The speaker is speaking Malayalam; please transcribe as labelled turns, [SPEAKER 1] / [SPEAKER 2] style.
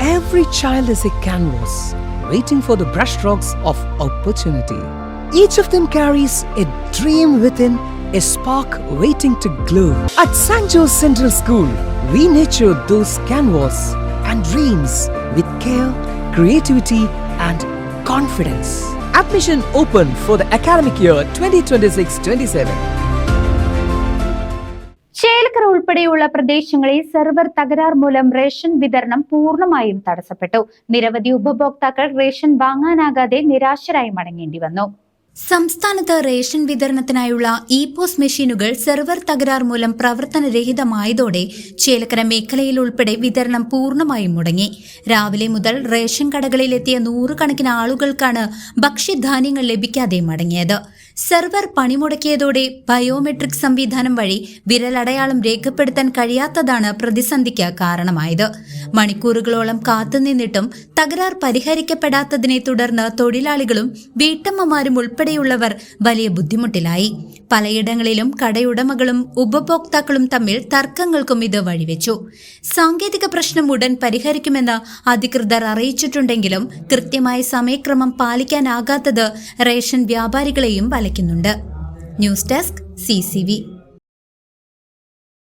[SPEAKER 1] Every child is a canvas waiting for the brushstrokes of opportunity. Each of them carries a dream within, a spark waiting to glow. At St. Joe's Central School, we nurture those canvas and dreams with care, creativity and confidence. Admission open for the academic year 2026-27.
[SPEAKER 2] Chelakkara ഉൾപ്പെടെയുള്ള പ്രദേശങ്ങളിൽ സെർവർ തകരാർ മൂലം റേഷൻ വിതരണം പൂർണ്ണമായും തടസ്സപ്പെട്ടു. നിരവധി ഉപഭോക്താക്കൾ റേഷൻ വാങ്ങാനാകാതെ നിരാശരായി മടങ്ങേണ്ടി വന്നു. സംസ്ഥാനത്ത് റേഷൻ വിതരണത്തിനായുള്ള ഇ-പോസ് മെഷീനുകൾ സെർവർ തകരാർ മൂലം പ്രവർത്തനരഹിതമായതോടെ ചേലക്കര മേഖലയിൽ ഉൾപ്പെടെ വിതരണം പൂർണ്ണമായും മുടങ്ങി. രാവിലെ മുതൽ റേഷൻ കടകളിലെത്തിയ നൂറുകണക്കിന് ആളുകൾക്കാണ് ഭക്ഷ്യധാന്യങ്ങൾ ലഭിക്കാതെ മടങ്ങിയത്. സെർവർ പണിമുടക്കിയതോടെ ബയോമെട്രിക് സംവിധാനം വഴി വിരലടയാളം രേഖപ്പെടുത്താൻ കഴിയാത്തതാണ് പ്രതിസന്ധിക്ക് കാരണമായത്. മണിക്കൂറുകളോളം കാത്തുനിന്നിട്ടും തകരാർ പരിഹരിക്കപ്പെടാത്തതിനെ തുടർന്ന് തൊഴിലാളികളും വീട്ടമ്മമാരും ഉൾപ്പെടെയുള്ളവർ വലിയ ബുദ്ധിമുട്ടിലായി. പലയിടങ്ങളിലും കടയുടമകളും ഉപഭോക്താക്കളും തമ്മിൽ തർക്കങ്ങൾക്കും ഇത് വഴിവെച്ചു. സാങ്കേതിക പ്രശ്നം ഉടൻ പരിഹരിക്കുമെന്ന് അധികൃതർ അറിയിച്ചിട്ടുണ്ടെങ്കിലും കൃത്യമായ സമയക്രമം പാലിക്കാനാകാത്തത് റേഷൻ വ്യാപാരികളെയും വലയ്ക്കുന്നുണ്ട്. News desk CCV.